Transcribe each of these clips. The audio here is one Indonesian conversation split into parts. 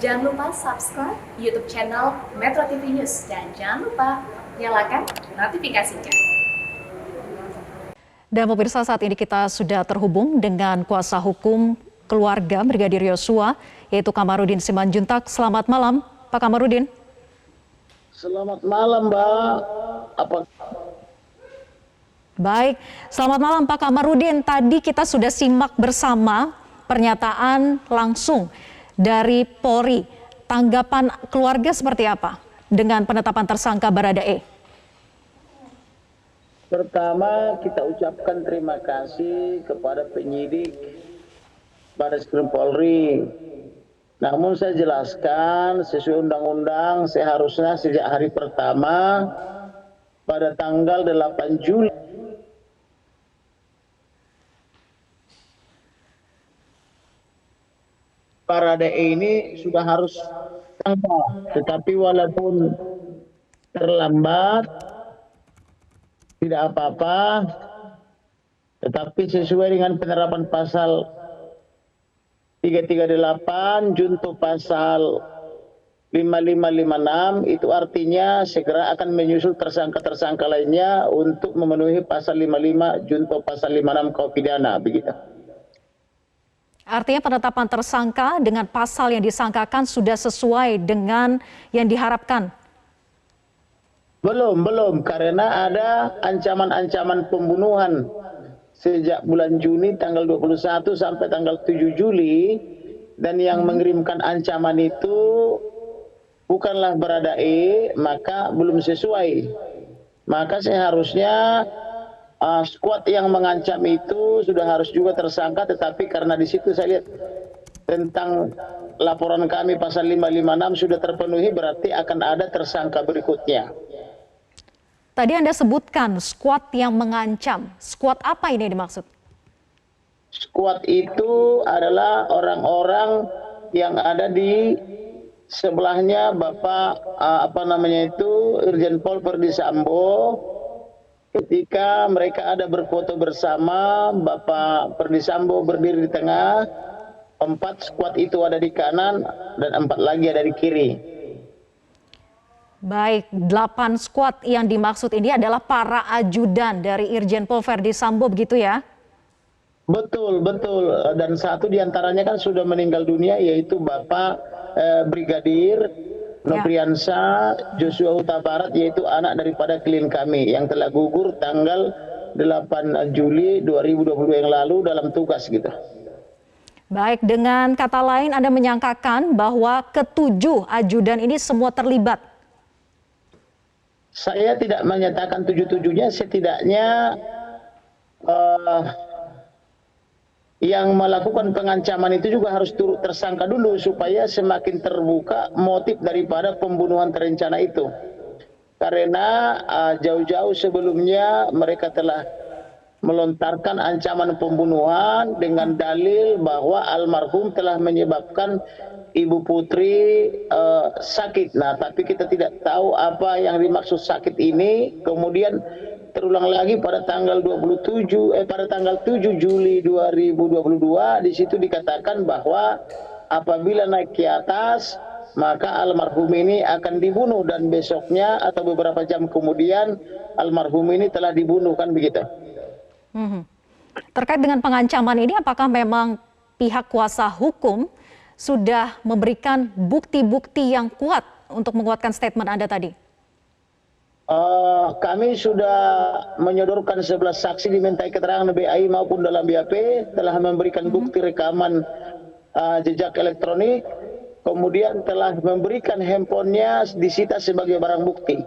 Jangan lupa subscribe YouTube channel Metro TV News dan jangan lupa nyalakan notifikasinya. Dan pemirsa, saat ini kita sudah terhubung dengan kuasa hukum keluarga Brigadir Yosua, yaitu Kamarudin Simanjuntak. Selamat malam, Pak Kamarudin. Selamat malam, Mbak. Baik, selamat malam Pak Kamarudin. Tadi kita sudah simak bersama pernyataan langsung dari Polri. Tanggapan keluarga seperti apa dengan penetapan tersangka Baradae? Pertama, kita ucapkan terima kasih kepada penyidik Barreskrim Polri. Namun saya jelaskan sesuai undang-undang seharusnya sejak hari pertama pada tanggal 8 Juli Baradae ini sudah harus tanggal, tetapi walaupun terlambat tidak apa-apa, tetapi sesuai dengan penerapan pasal 338 junto pasal 5556 itu artinya segera akan menyusul tersangka-tersangka lainnya untuk memenuhi pasal 55 junto pasal 56 KUH pidana begitu. Artinya penetapan tersangka dengan pasal yang disangkakan sudah sesuai dengan yang diharapkan? Belum, karena ada ancaman-ancaman pembunuhan sejak bulan Juni tanggal 21 sampai tanggal 7 Juli dan yang mengirimkan ancaman itu bukanlah Baradae, maka belum sesuai. Maka seharusnya skuad yang mengancam itu sudah harus juga tersangka, tetapi karena di situ saya lihat tentang laporan kami pasal 556 sudah terpenuhi, berarti akan ada tersangka berikutnya. Tadi Anda sebutkan skuad yang mengancam. Skuad apa ini dimaksud? Skuad itu adalah orang-orang yang ada di sebelahnya Bapak Irjen Pol Verdi Sambo. Ketika mereka ada berfoto bersama, Bapak Verdi Sambo berdiri di tengah, 4 skuad itu ada di kanan dan 4 lagi ada di kiri. Baik, 8 skuad yang dimaksud ini adalah para ajudan dari Irjen Pol Verdi Sambo begitu ya? Betul. Dan satu diantaranya kan sudah meninggal dunia, yaitu Bapak Brigadir Nopriansa Joshua Huta Barat, yaitu anak daripada klien kami yang telah gugur tanggal 8 Juli 2022 yang lalu dalam tugas gitu. Baik, dengan kata lain Anda menyangkakan bahwa ke-7 ajudan ini semua terlibat? Saya tidak menyatakan 7-7-nya, setidaknya yang melakukan pengancaman itu juga harus turut tersangka dulu supaya semakin terbuka motif daripada pembunuhan terencana itu. Karena jauh-jauh sebelumnya mereka telah melontarkan ancaman pembunuhan dengan dalil bahwa almarhum telah menyebabkan Ibu Putri sakit. Nah, tapi kita tidak tahu apa yang dimaksud sakit ini. Kemudian terulang lagi pada tanggal 7 Juli 2022 di situ dikatakan bahwa apabila naik ke atas maka almarhum ini akan dibunuh, dan besoknya atau beberapa jam kemudian almarhum ini telah dibunuh, kan begitu. Terkait dengan pengancaman ini, apakah memang pihak kuasa hukum sudah memberikan bukti-bukti yang kuat untuk menguatkan statement Anda tadi? Kami sudah menyodorkan 11 saksi dimintai keterangan BAI maupun dalam BAP, telah memberikan bukti rekaman jejak elektronik, kemudian telah memberikan handphonenya disita sebagai barang bukti.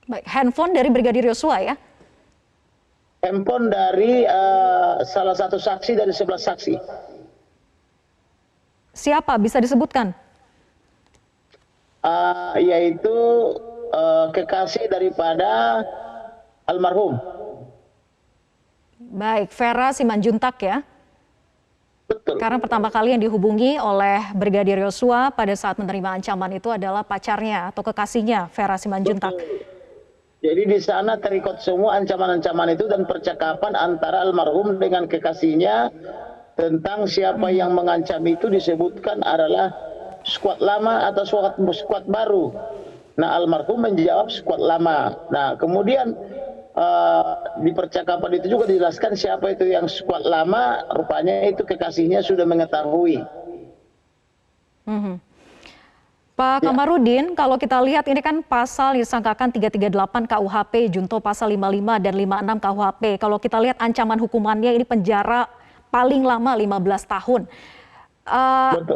Baik, handphone dari Brigadir Yosua ya? Handphone dari salah satu saksi dari 11 saksi. Siapa bisa disebutkan? Yaitu kekasih daripada almarhum. Baik, Vera Simanjuntak ya? Betul. Karena pertama kali yang dihubungi oleh Brigadir Yosua pada saat menerima ancaman itu adalah pacarnya atau kekasihnya, Vera Simanjuntak. Betul. Jadi di sana terikut semua ancaman-ancaman itu dan percakapan antara almarhum dengan kekasihnya tentang siapa yang mengancam itu disebutkan adalah skuad lama atau skuad baru. Nah, almarhum menjawab skuad lama. Nah, kemudian di percakapan itu juga dijelaskan siapa itu yang skuad lama, rupanya itu kekasihnya sudah mengetahui. Pak Kamarudin, kalau kita lihat ini kan pasal disangkakan 338 KUHP, junto pasal 55 dan 56 KUHP. Kalau kita lihat ancaman hukumannya ini penjara paling lama 15 tahun.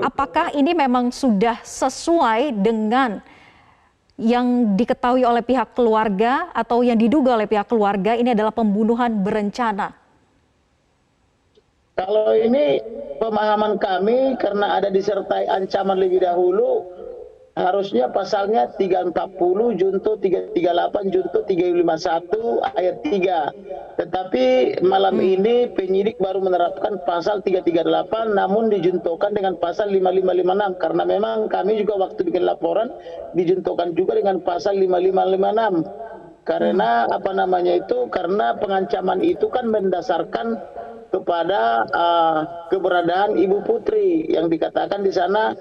Apakah ini memang sudah sesuai dengan yang diketahui oleh pihak keluarga atau yang diduga oleh pihak keluarga ini adalah pembunuhan berencana? Kalau ini pemahaman kami karena ada disertai ancaman lebih dahulu, harusnya pasalnya 340 junto 338 junto 351 ayat 3. Tetapi malam ini penyidik baru menerapkan pasal 338 namun dijuntokan dengan pasal 5556 karena memang kami juga waktu bikin laporan dijuntokan juga dengan pasal 5556. Karena apa namanya itu? Karena pengancaman itu kan mendasarkan kepada keberadaan Ibu Putri yang dikatakan di sana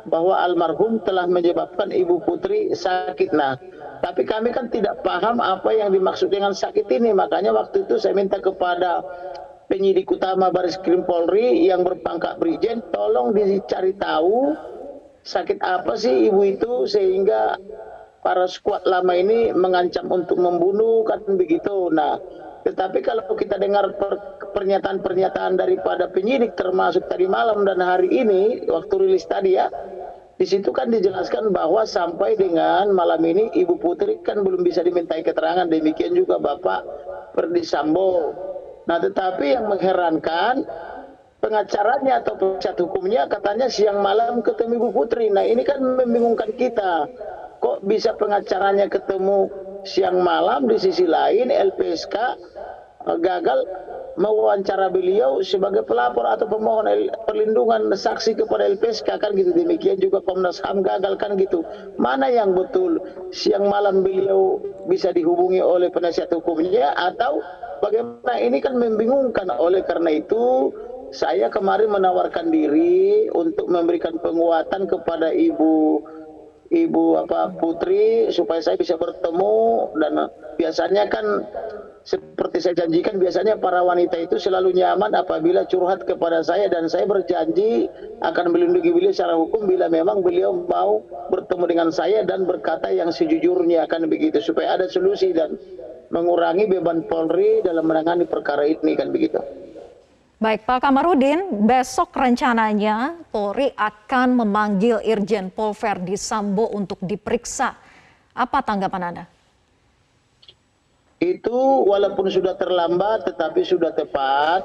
bahwa almarhum telah menyebabkan Ibu Putri sakit. Nah, tapi kami kan tidak paham apa yang dimaksud dengan sakit ini. Makanya waktu itu saya minta kepada penyidik utama Bareskrim Polri yang berpangkat Brigjen, tolong dicari tahu sakit apa sih ibu itu sehingga para skuad lama ini mengancam untuk membunuh, kan begitu. Nah, tetapi kalau kita dengar pernyataan-pernyataan daripada penyidik termasuk tadi malam dan hari ini waktu rilis tadi ya, di situ kan dijelaskan bahwa sampai dengan malam ini Ibu Putri kan belum bisa dimintai keterangan, demikian juga Bapak Ferdi Sambo. Nah, tetapi yang mengherankan pengacaranya atau penasihat hukumnya katanya siang malam ketemu Ibu Putri. Nah, ini kan membingungkan kita. Kok bisa pengacaranya ketemu siang malam, di sisi lain LPSK gagal mewawancara beliau sebagai pelapor atau pemohon perlindungan saksi kepada LPSK, kan gitu. Demikian juga Komnas HAM gagal, kan gitu. Mana yang betul, siang malam beliau bisa dihubungi oleh penasihat hukumnya atau bagaimana? Ini kan membingungkan. Oleh karena itu saya kemarin menawarkan diri untuk memberikan penguatan kepada Ibu Putri supaya saya bisa bertemu. Dan biasanya kan seperti saya janjikan, biasanya para wanita itu selalu nyaman apabila curhat kepada saya, dan saya berjanji akan melindungi beliau secara hukum bila memang beliau mau bertemu dengan saya dan berkata yang sejujurnya, akan begitu, supaya ada solusi dan mengurangi beban Polri dalam menangani perkara ini, kan begitu. Baik, Pak Kamarudin, besok rencananya Polri akan memanggil Irjen Pol Ferdi Sambo untuk diperiksa. Apa tanggapan Anda? Itu walaupun sudah terlambat tetapi sudah tepat,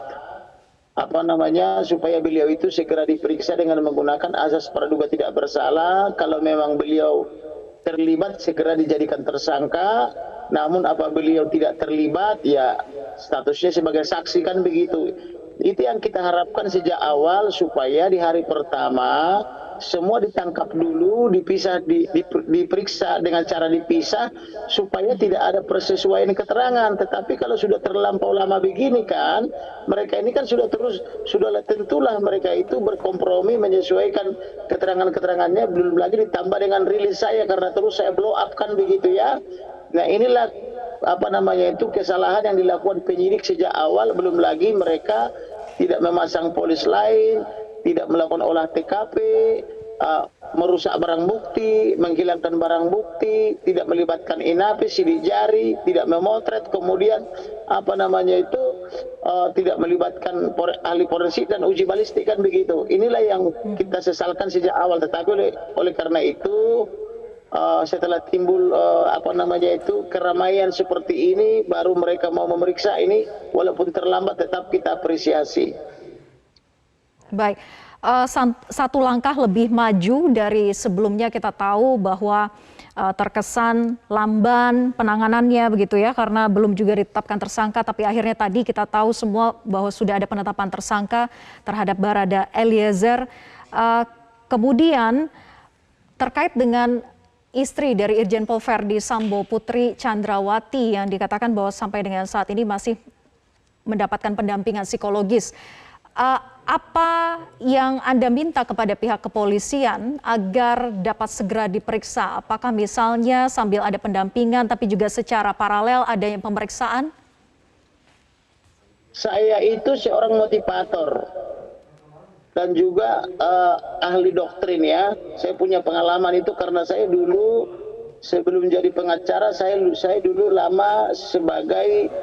supaya beliau itu segera diperiksa dengan menggunakan azas praduga tidak bersalah. Kalau memang beliau terlibat segera dijadikan tersangka, namun apabila beliau tidak terlibat ya statusnya sebagai saksi, kan begitu. Itu yang kita harapkan sejak awal, supaya di hari pertama semua ditangkap dulu, diperiksa dengan cara dipisah supaya tidak ada persesuaian keterangan. Tetapi kalau sudah terlampau lama begini kan, mereka ini kan sudah tentulah mereka itu berkompromi menyesuaikan keterangannya, belum lagi ditambah dengan rilis saya karena terus saya blow up, kan begitu ya. Nah, inilah kesalahan yang dilakukan penyidik sejak awal. Belum lagi mereka tidak memasang polis lain, tidak melakukan olah TKP, merusak barang bukti, menghilangkan barang bukti, tidak melibatkan inapis, sidik jari, tidak memotret, kemudian tidak melibatkan ahli forensik dan uji balistik, kan begitu. Inilah yang kita sesalkan sejak awal. Tetapi oleh karena itu setelah timbul keramaian seperti ini, baru mereka mau memeriksa ini, walaupun terlambat tetap kita apresiasi. Baik, satu langkah lebih maju dari sebelumnya, kita tahu bahwa terkesan lamban penanganannya begitu ya, karena belum juga ditetapkan tersangka, tapi akhirnya tadi kita tahu semua bahwa sudah ada penetapan tersangka terhadap Barada Eliezer. Kemudian terkait dengan istri dari Irjen Pol Ferdi Sambo, Putri Chandrawati, yang dikatakan bahwa sampai dengan saat ini masih mendapatkan pendampingan psikologis. Apa yang Anda minta kepada pihak kepolisian agar dapat segera diperiksa? Apakah misalnya sambil ada pendampingan tapi juga secara paralel adanya pemeriksaan? Saya itu seorang motivator dan juga ahli doktrin ya. Saya punya pengalaman itu karena saya dulu sebelum jadi pengacara saya dulu lama sebagai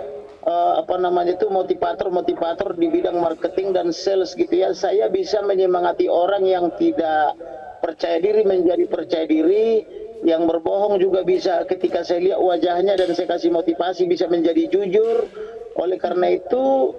motivator di bidang marketing dan sales gitu ya. Saya bisa menyemangati orang yang tidak percaya diri menjadi percaya diri, yang berbohong juga bisa ketika saya lihat wajahnya dan saya kasih motivasi bisa menjadi jujur. Oleh karena itu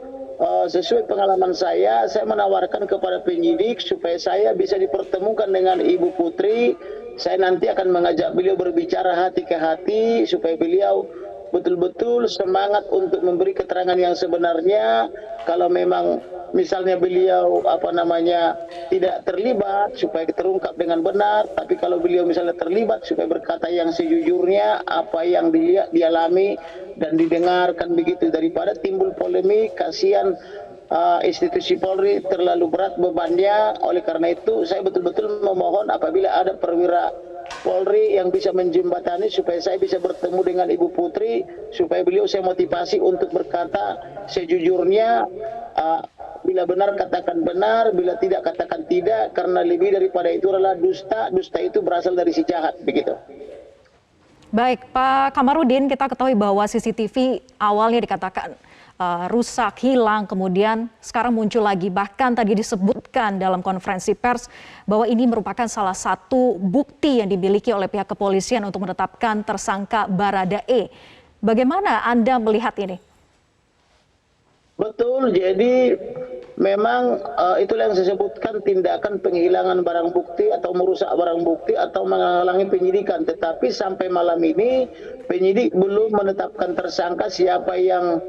sesuai pengalaman saya menawarkan kepada penyidik supaya saya bisa dipertemukan dengan Ibu Putri. Saya nanti akan mengajak beliau berbicara hati ke hati supaya beliau betul-betul semangat untuk memberi keterangan yang sebenarnya. Kalau memang misalnya beliau tidak terlibat supaya terungkap dengan benar, tapi kalau beliau misalnya terlibat supaya berkata yang sejujurnya apa yang dialami dan didengarkan begitu, daripada timbul polemik. Kasihan institusi Polri terlalu berat bebannya. Oleh karena itu saya betul-betul memohon apabila ada perwira Polri yang bisa menjembatani supaya saya bisa bertemu dengan Ibu Putri, supaya beliau saya motivasi untuk berkata sejujurnya. Bila benar katakan benar, bila tidak katakan tidak, karena lebih daripada itu adalah dusta. Dusta itu berasal dari si jahat, begitu. Baik, Pak Kamarudin, kita ketahui bahwa CCTV awalnya dikatakan rusak, hilang, kemudian sekarang muncul lagi. Bahkan tadi disebutkan dalam konferensi pers bahwa ini merupakan salah satu bukti yang dimiliki oleh pihak kepolisian untuk menetapkan tersangka Baradae. Bagaimana Anda melihat ini? Betul, jadi memang itulah yang saya sebutkan, tindakan penghilangan barang bukti atau merusak barang bukti atau menghalangi penyidikan. Tetapi sampai malam ini penyidik belum menetapkan tersangka siapa yang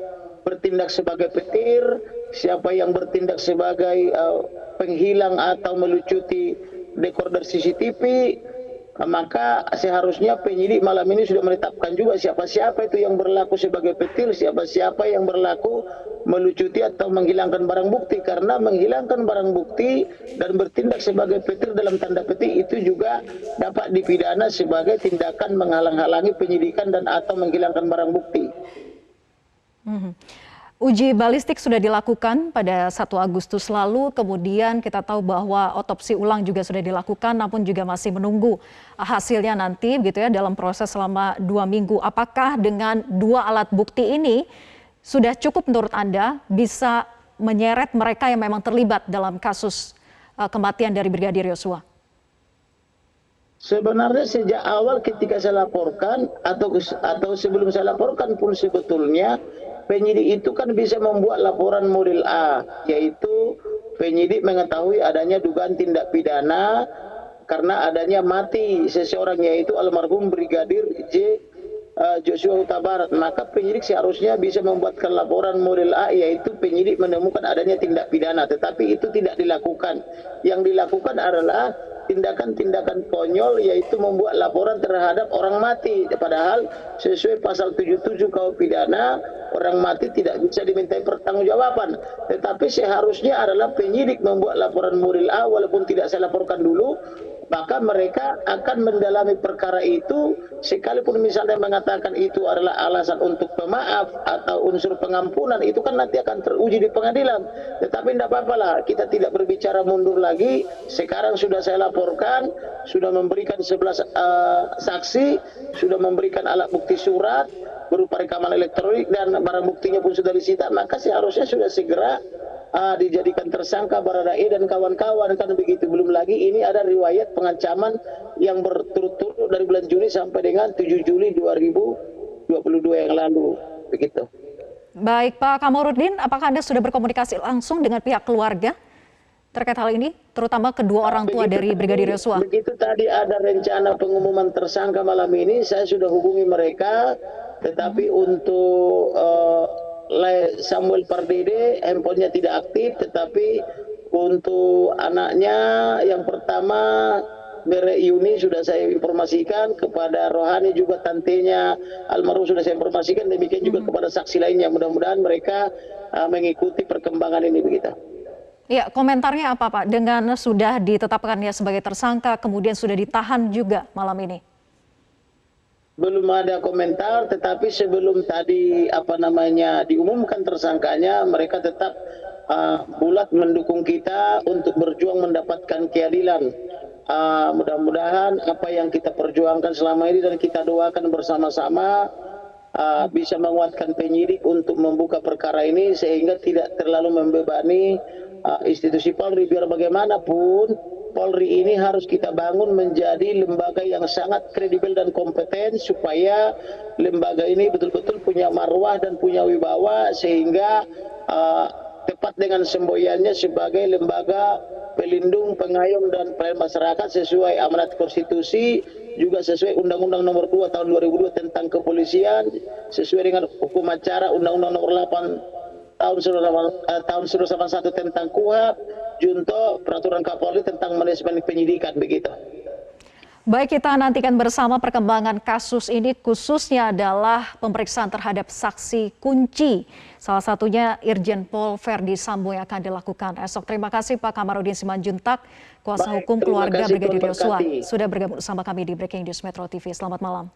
bertindak sebagai petir, siapa yang bertindak sebagai penghilang atau melucuti dekoder CCTV. Maka seharusnya penyidik malam ini sudah menetapkan juga siapa-siapa itu yang berlaku sebagai petir, siapa-siapa yang berlaku melucuti atau menghilangkan barang bukti. Karena menghilangkan barang bukti dan bertindak sebagai petir dalam tanda petik itu juga dapat dipidana sebagai tindakan menghalang-halangi penyidikan dan atau menghilangkan barang bukti. Uji balistik sudah dilakukan pada 1 Agustus lalu, kemudian kita tahu bahwa otopsi ulang juga sudah dilakukan, namun juga masih menunggu hasilnya nanti gitu ya dalam proses selama 2 minggu. Apakah dengan 2 alat bukti ini sudah cukup menurut Anda bisa menyeret mereka yang memang terlibat dalam kasus kematian dari Brigadir Yosua? Sebenarnya sejak awal ketika saya laporkan atau sebelum saya laporkan pun sebetulnya penyidik itu kan bisa membuat laporan model A, yaitu penyidik mengetahui adanya dugaan tindak pidana karena adanya mati seseorang, yaitu almarhum Brigadir Joshua Huta Barat. Maka penyidik seharusnya bisa membuatkan laporan model A, yaitu penyidik menemukan adanya tindak pidana, tetapi itu tidak dilakukan. Yang dilakukan adalah tindakan-tindakan konyol, yaitu membuat laporan terhadap orang mati. Padahal sesuai pasal 77 KUH pidana, orang mati tidak bisa dimintai pertanggungjawaban. Tetapi seharusnya adalah penyidik membuat laporan model A, walaupun tidak saya laporkan dulu, maka mereka akan mendalami perkara itu. Sekalipun misalnya mengatakan itu adalah alasan untuk pemaaf atau unsur pengampunan, itu kan nanti akan teruji di pengadilan. Tetapi tidak apa-apa lah, kita tidak berbicara mundur lagi. Sekarang sudah saya laporkan, sudah memberikan 11 saksi, sudah memberikan alat bukti surat berupa rekaman elektronik dan barang buktinya pun sudah disita. Maka seharusnya sudah segera dijadikan tersangka Baradae dan kawan-kawan, kan begitu. Belum lagi ini ada riwayat pengancaman yang berturut-turut dari bulan Juni sampai dengan 7 Juli 2022 yang lalu, begitu. Baik, Pak Kamarudin, apakah Anda sudah berkomunikasi langsung dengan pihak keluarga terkait hal ini, terutama kedua orang tua dari Brigadir Yosua? Begitu tadi ada rencana pengumuman tersangka malam ini, saya sudah hubungi mereka, tetapi untuk Samuel Pardede handphonenya tidak aktif, tetapi untuk anaknya yang pertama Mere Yuni sudah saya informasikan, kepada Rohani juga tantenya almarhum sudah saya informasikan, demikian juga kepada saksi lainnya. Mudah-mudahan mereka mengikuti perkembangan ini, begitu. Ya, komentarnya apa Pak dengan sudah ditetapkannya sebagai tersangka kemudian sudah ditahan juga malam ini? Belum ada komentar, tetapi sebelum tadi diumumkan tersangkanya, mereka tetap bulat mendukung kita untuk berjuang mendapatkan keadilan. Mudah-mudahan apa yang kita perjuangkan selama ini dan kita doakan bersama-sama bisa menguatkan penyidik untuk membuka perkara ini sehingga tidak terlalu membebani institusi Polri. Biar bagaimanapun Polri ini harus kita bangun menjadi lembaga yang sangat kredibel dan kompeten supaya lembaga ini betul-betul punya marwah dan punya wibawa sehingga tepat dengan semboyannya sebagai lembaga pelindung, pengayom dan pelayan masyarakat sesuai amanat konstitusi, juga sesuai Undang-Undang Nomor 2 Tahun 2002 tentang kepolisian, sesuai dengan hukum acara Undang-Undang Nomor 8 Tahun 1981 tentang KUHP, junto peraturan Kapolri tentang manajemen penyidikan begitu. Baik, kita nantikan bersama perkembangan kasus ini, khususnya adalah pemeriksaan terhadap saksi kunci. Salah satunya Irjen Pol Verdi Sambo yang akan dilakukan esok. Terima kasih Pak Kamarudin Simanjuntak, kuasa hukum keluarga Brigadir Yosua, sudah bergabung bersama kami di Breaking News Metro TV. Selamat malam.